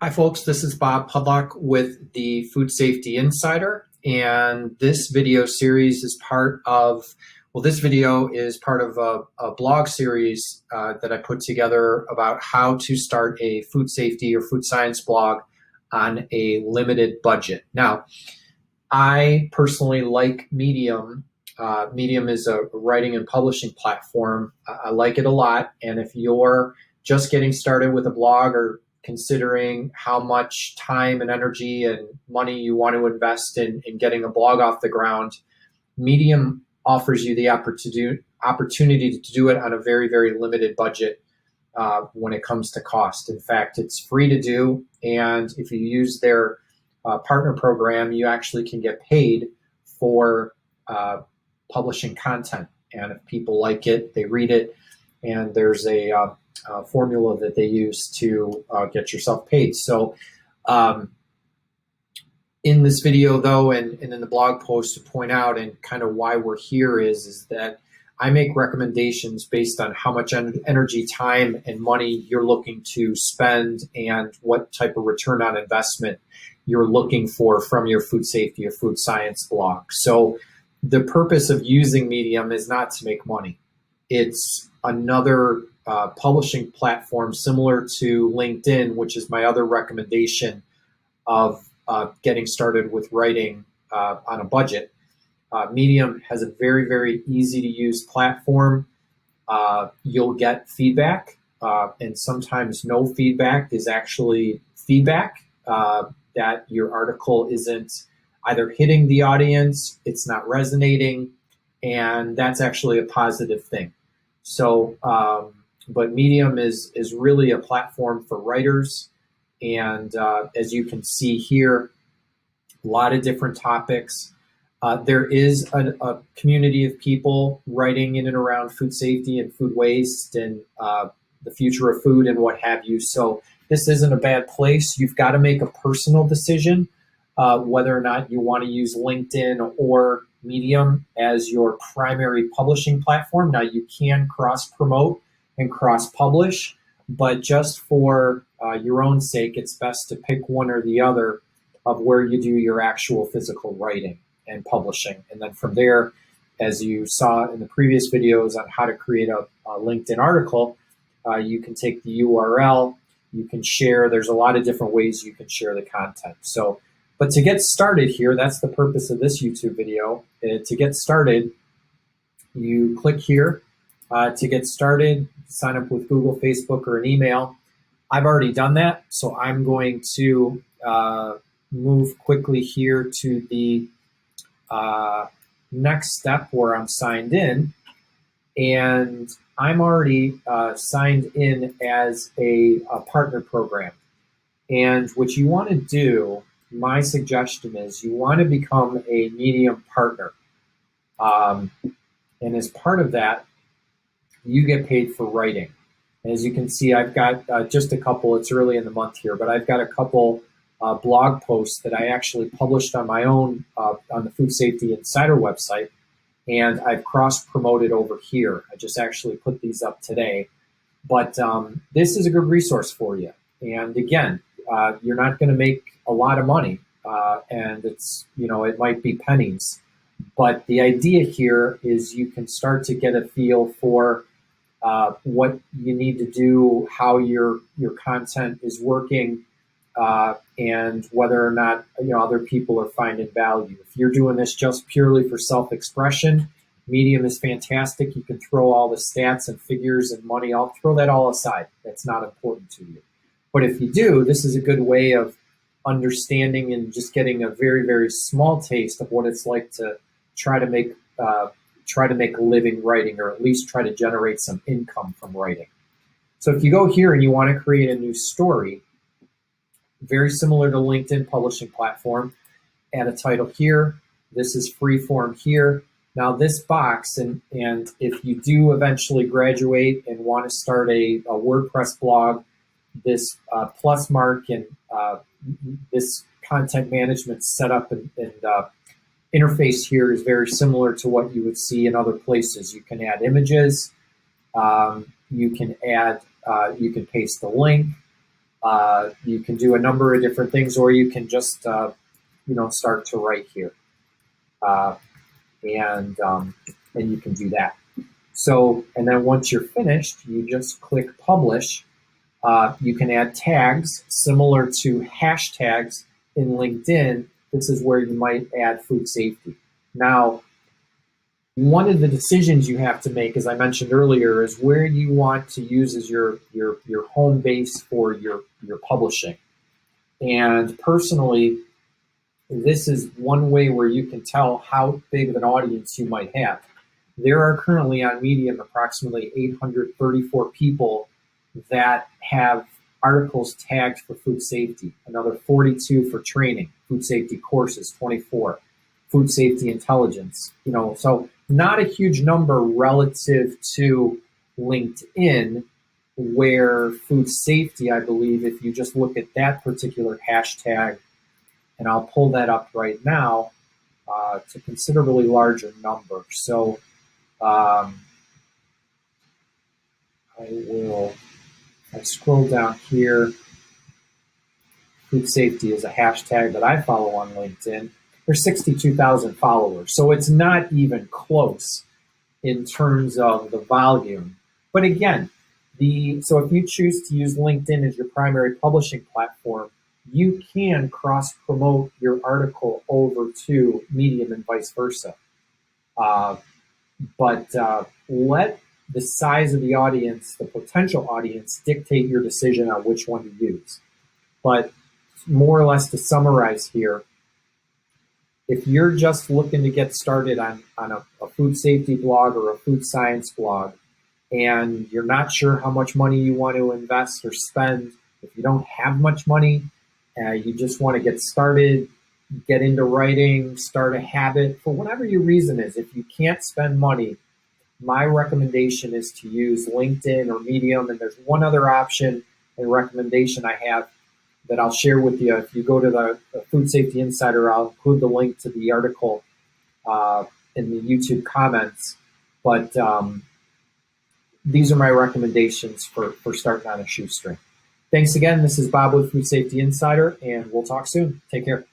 Hi, folks. This is Bob Pudlock with the Food Safety Insider, and this video series is part of, this video is part of a blog series that I put together about how to start a food safety or food science blog on a limited budget. Now, I personally like Medium. Medium is a writing and publishing platform. I like it a lot, and if you're just getting started with a blog or considering how much time and energy and money you want to invest in getting a blog off the ground, Medium offers you the opportunity to do it on a very, very limited budget when it comes to cost. In fact, it's free to do, and if you use their partner program, you actually can get paid for publishing content. And if people like it, they read it, and there's a formula that they use to get yourself paid. So in this video, though, and in the blog post, to point out and kind of why we're here is that I make recommendations based on how much energy, time, and money you're looking to spend and what type of return on investment you're looking for from your food safety or food science blog. So the purpose of using Medium is not to make money. It's another publishing platform similar to LinkedIn, which is my other recommendation of getting started with writing on a budget. Medium has a very, very easy to use platform. You'll get feedback, and sometimes no feedback is actually feedback that your article isn't either hitting the audience, it's not resonating, and that's actually a positive thing. So, but Medium is really a platform for writers, and as you can see here, a lot of different topics. There is a community of people writing in and around food safety and food waste and the future of food and what have you. So this isn't a bad place. You've got to make a personal decision whether or not you want to use LinkedIn or Medium as your primary publishing platform. Now, you can cross-promote and cross-publish, but just for your own sake, it's best to pick one or the other of where you do your actual physical writing and publishing. And then from there, as you saw in the previous videos on how to create a LinkedIn article, you can take the URL, you can share. There's a lot of different ways you can share the content. So, but to get started here, that's the purpose of this YouTube video. To get started, you click here to get started, sign up with Google, Facebook, or an email. I've already done that, so I'm going to move quickly here to the next step where I'm signed in, and I'm already signed in as a partner program. And what you want to do, my suggestion is you want to become a Medium partner. And as part of that, you get paid for writing. As you can see, I've got just a couple, it's early in the month here, but I've got a couple blog posts that I actually published on my own on the Food Safety Insider website, and I've cross-promoted over here. I just actually put these up today. But this is a good resource for you. And again, you're not going to make a lot of money, and it's, it might be pennies. But the idea here is you can start to get a feel for what you need to do, how your content is working, and whether or not other people are finding value. If you're doing this just purely for self-expression, Medium is fantastic. You can throw all the stats and figures and money. I'll throw that all aside. That's not important to you. But if you do, this is a good way of understanding and just getting a very, very small taste of what it's like to try to make a living writing, or at least try to generate some income from writing. So if you go here and you want to create a new story, very similar to LinkedIn publishing platform, add a title here. This is free form here. Now this box, and if you do eventually graduate and want to start a WordPress blog, this plus mark and this content management setup and interface here is very similar to what you would see in other places. You can add images, you can paste the link, You can do a number of different things, or you can just start to write here, uh, and you can do that. So, and then once you're finished, you just click publish. You can add tags similar to hashtags in LinkedIn. This is where you might add food safety. Now, one of the decisions you have to make, as I mentioned earlier, is where you want to use as your home base for your publishing. And personally, this is one way where you can tell how big of an audience you might have. There are currently on Medium approximately 834 people that have articles tagged for food safety, another 42 for training, food safety courses, 24, food safety intelligence, so not a huge number relative to LinkedIn, where food safety, I believe, if you just look at that particular hashtag, and I'll pull that up right now, it's a considerably larger number. So I scroll down here. Food safety is a hashtag that I follow on LinkedIn. There's 62,000 followers. So it's not even close in terms of the volume. But again, so if you choose to use LinkedIn as your primary publishing platform, you can cross-promote your article over to Medium and vice versa. But let the size of the audience, the potential audience, dictate your decision on which one to use. But more or less to summarize here, if you're just looking to get started on a food safety blog or a food science blog, and you're not sure how much money you want to invest or spend, if you don't have much money, you just want to get started, get into writing, start a habit, for whatever your reason is, if you can't spend money, my recommendation is to use LinkedIn or Medium. And there's one other option and recommendation I have that I'll share with you. If you go to the Food Safety Insider, I'll include the link to the article in the YouTube comments. But these are my recommendations for starting on a shoestring. Thanks again. This is Bob with Food Safety Insider, and we'll talk soon. Take care.